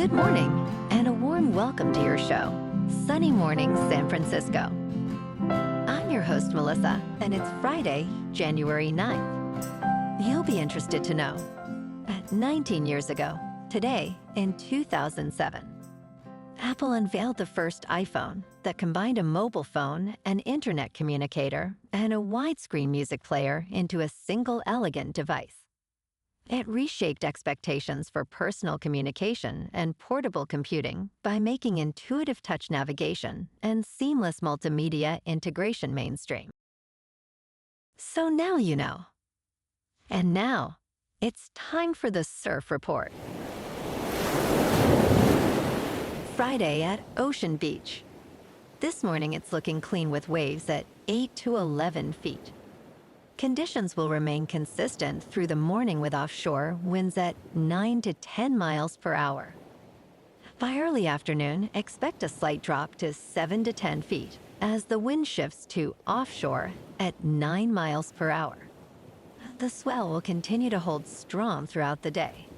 Good morning, and a warm welcome to your show, Sunny Mornings San Francisco. I'm your host, Melissa, and it's Friday, January 9th. You'll be interested to know, 19 years ago, today, in 2007, Apple unveiled the first iPhone that combined a mobile phone, an internet communicator, and a widescreen music player into a single elegant device. It reshaped expectations for personal communication and portable computing by making intuitive touch navigation and seamless multimedia integration mainstream. So now you know. And now, it's time for the Surf Report. Friday at Ocean Beach. This morning it's looking clean with waves at 8 to 11 feet. Conditions will remain consistent through the morning with offshore winds at 9 to 10 miles per hour. By early afternoon, expect a slight drop to 7 to 10 feet as the wind shifts to offshore at 9 miles per hour. The swell will continue to hold strong throughout the day.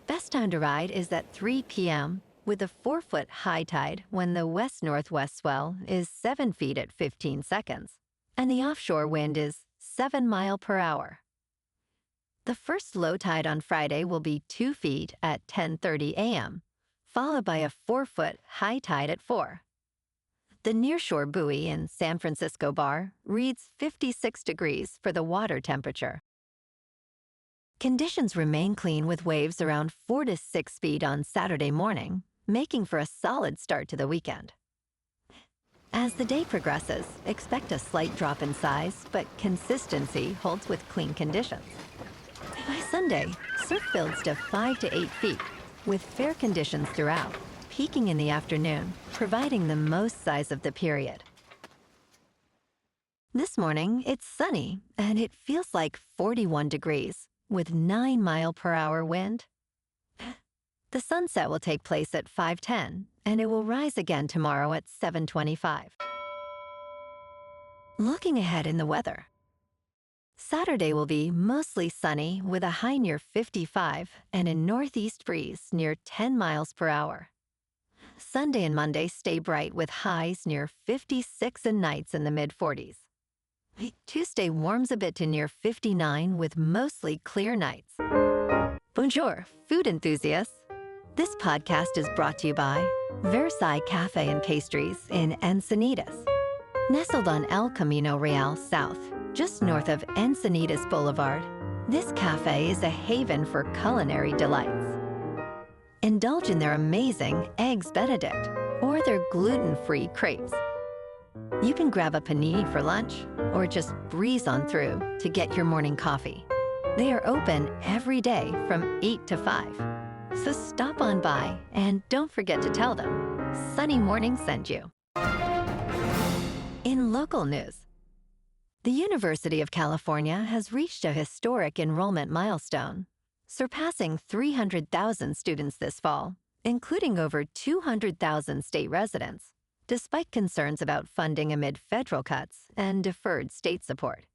Best time to ride is at 3 p.m. with a 4-foot high tide when the west-northwest swell is 7 feet at 15 seconds, and the offshore wind is 7 miles per hour. The first low tide on Friday will be 2 feet at 10:30 a.m., followed by a 4-foot high tide at 4. The nearshore buoy in San Francisco Bar reads 56 degrees for the water temperature. Conditions remain clean with waves around 4 to 6 feet on Saturday morning, making for a solid start to the weekend. As the day progresses, expect a slight drop in size, but consistency holds with clean conditions. By Sunday, surf builds to 5 to 8 feet, with fair conditions throughout, peaking in the afternoon, providing the most size of the period. This morning, it's sunny, and it feels like 41 degrees, with 9 mile per hour wind. The sunset will take place at 5:10, and it will rise again tomorrow at 7:25. Looking ahead in the weather. Saturday will be mostly sunny with a high near 55 and a northeast breeze near 10 miles per hour. Sunday and Monday stay bright with highs near 56 and nights in the mid-40s. Tuesday warms a bit to near 59 with mostly clear nights. Bonjour, food enthusiasts. This podcast is brought to you by Versailles Cafe and Pastries in Encinitas. Nestled on El Camino Real South, just north of Encinitas Boulevard, this cafe is a haven for culinary delights. Indulge in their amazing Eggs Benedict or their gluten-free crepes. You can grab a panini for lunch or just breeze on through to get your morning coffee. They are open every day from 8 to 5. So stop on by and don't forget to tell them Sunny Morning sent you. In local news, the University of California has reached a historic enrollment milestone, surpassing 300,000 students this fall, including over 200,000 state residents, despite concerns about funding amid federal cuts and deferred state support.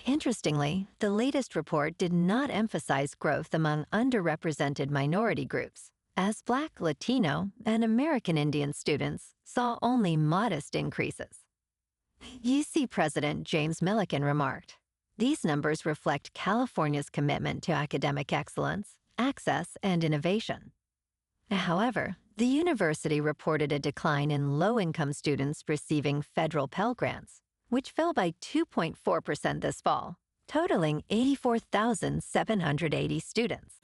Interestingly, the latest report did not emphasize growth among underrepresented minority groups, as Black, Latino, and American Indian students saw only modest increases. UC President James Milliken remarked, "These numbers reflect California's commitment to academic excellence, access, and innovation." However, the university reported a decline in low-income students receiving federal Pell Grants, which fell by 2.4% this fall, totaling 84,780 students.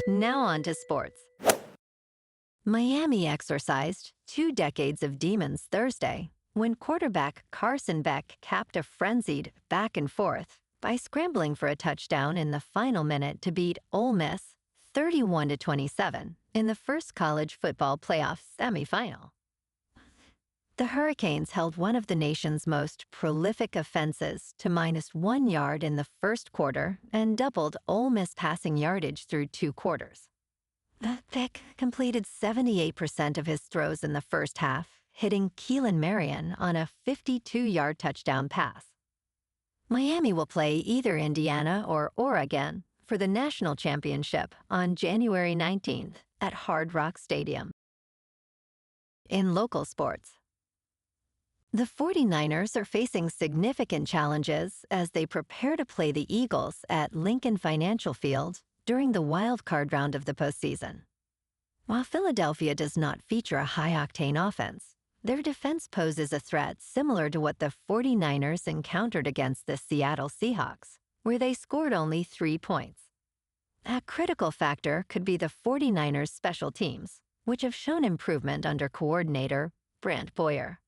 Now on to sports. Miami exorcised 2 decades of demons Thursday when quarterback Carson Beck capped a frenzied back and forth by scrambling for a touchdown in the final minute to beat Ole Miss 31-27 in the first college football playoff semifinal. The Hurricanes held one of the nation's most prolific offenses to -1 yard in the first quarter and doubled Ole Miss passing yardage through 2 quarters. Beck completed 78% of his throws in the first half, hitting Keelan Marion on a 52-yard touchdown pass. Miami will play either Indiana or Oregon for the national championship on January 19th at Hard Rock Stadium. In local sports, the 49ers are facing significant challenges as they prepare to play the Eagles at Lincoln Financial Field during the wild card round of the postseason. While Philadelphia does not feature a high-octane offense, their defense poses a threat similar to what the 49ers encountered against the Seattle Seahawks, where they scored only 3 points. A critical factor could be the 49ers' special teams, which have shown improvement under coordinator Brant Boyer.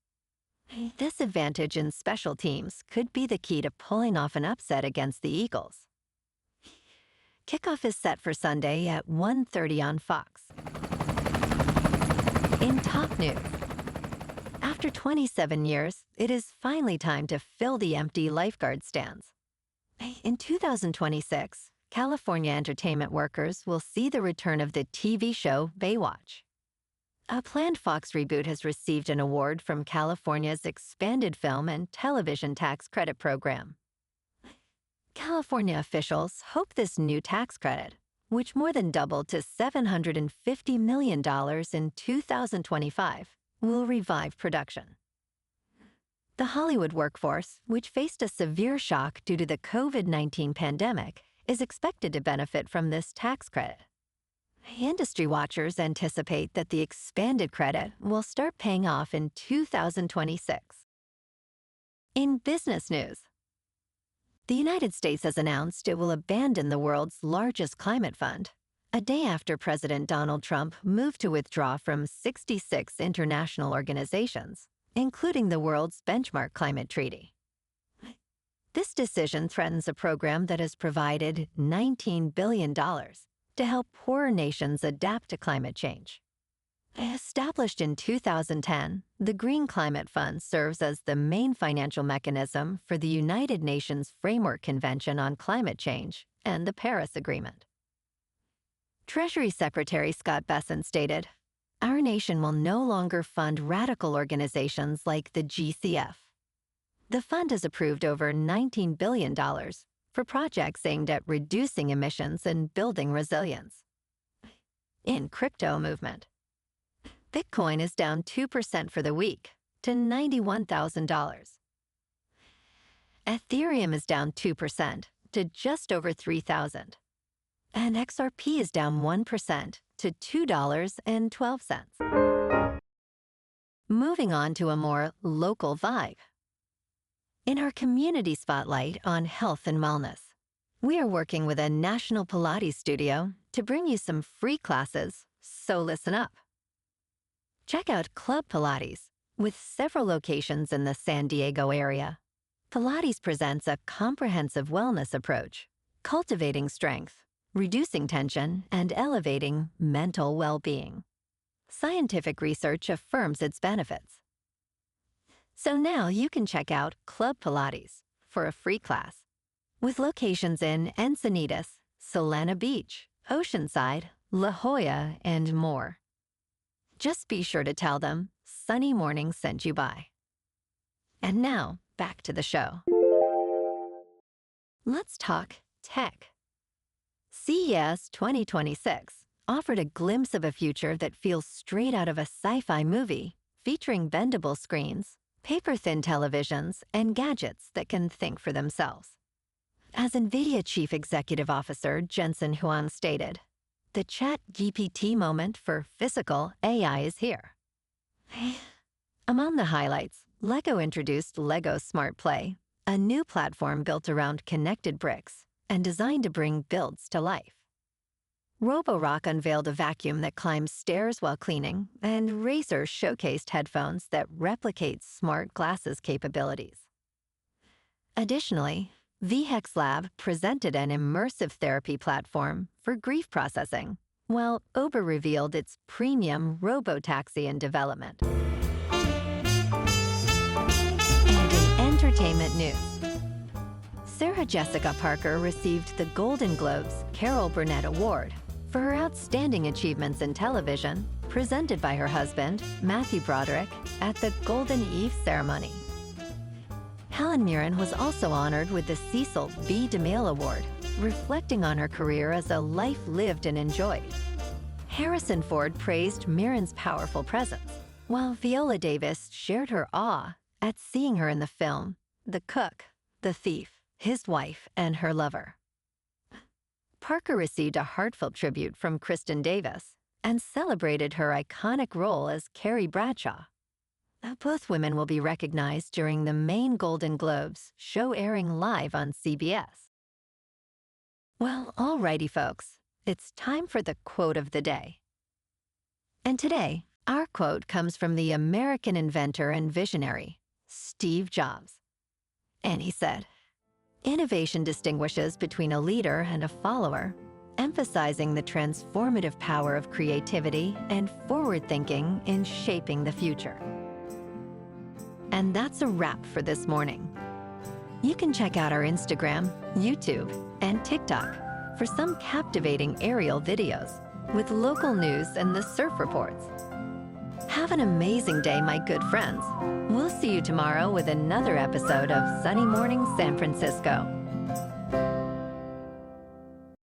This advantage in special teams could be the key to pulling off an upset against the Eagles. Kickoff is set for Sunday at 1:30 on Fox. In top news, after 27 years, it is finally time to fill the empty lifeguard stands. In 2026, California entertainment workers will see the return of the TV show Baywatch. A planned Fox reboot has received an award from California's expanded film and television tax credit program. California officials hope this new tax credit, which more than doubled to $750 million in 2025, will revive production. The Hollywood workforce, which faced a severe shock due to the COVID-19 pandemic, is expected to benefit from this tax credit. Industry watchers anticipate that the expanded credit will start paying off in 2026. In business news, the United States has announced it will abandon the world's largest climate fund, a day after President Donald Trump moved to withdraw from 66 international organizations, including the world's benchmark climate treaty. This decision threatens a program that has provided $19 billion to help poorer nations adapt to climate change. Established in 2010, the Green Climate Fund serves as the main financial mechanism for the United Nations Framework Convention on Climate Change and the Paris Agreement. Treasury Secretary Scott Bessent stated, "Our nation will no longer fund radical organizations like the GCF. The fund has approved over $19 billion for projects aimed at reducing emissions and building resilience." In crypto movement, Bitcoin is down 2% for the week to $91,000. Ethereum is down 2% to just over $3,000. And XRP is down 1% to $2.12. Moving on to a more local vibe. In our community spotlight on health and wellness, we are working with a national Pilates studio to bring you some free classes, so listen up. Check out Club Pilates, with several locations in the San Diego area. Pilates presents a comprehensive wellness approach, cultivating strength, reducing tension, and elevating mental well-being. Scientific research affirms its benefits. So now you can check out Club Pilates for a free class, with locations in Encinitas, Solana Beach, Oceanside, La Jolla, and more. Just be sure to tell them Sunny Morning sent you by. And now, back to the show. Let's talk tech. CES 2026 offered a glimpse of a future that feels straight out of a sci-fi movie, featuring bendable screens, paper-thin televisions, and gadgets that can think for themselves. As NVIDIA Chief Executive Officer Jensen Huang stated, "The ChatGPT moment for physical AI is here." Among the highlights, LEGO introduced LEGO Smart Play, a new platform built around connected bricks and designed to bring builds to life. Roborock unveiled a vacuum that climbs stairs while cleaning, and Razer showcased headphones that replicate smart glasses capabilities. Additionally, VHEX Lab presented an immersive therapy platform for grief processing, while Uber revealed its premium robotaxi in development. And in entertainment news, Sarah Jessica Parker received the Golden Globe's Carol Burnett Award for her outstanding achievements in television, presented by her husband, Matthew Broderick, at the Golden Eve ceremony. Helen Mirren was also honored with the Cecil B. DeMille Award, reflecting on her career as a life lived and enjoyed. Harrison Ford praised Mirren's powerful presence, while Viola Davis shared her awe at seeing her in the film The Cook, the Thief, His Wife, and Her Lover. Parker received a heartfelt tribute from Kristen Davis and celebrated her iconic role as Carrie Bradshaw. Both women will be recognized during the main Golden Globes, show airing live on CBS. Well, alrighty, folks, it's time for the quote of the day. And today, our quote comes from the American inventor and visionary, Steve Jobs. And he said, "Innovation distinguishes between a leader and a follower, emphasizing the transformative power of creativity and forward thinking in shaping the future." And that's a wrap for this morning. You can check out our Instagram, YouTube, and TikTok for some captivating aerial videos with local news and the surf reports. Have an amazing day, my good friends. We'll see you tomorrow with another episode of Sunny Morning San Francisco.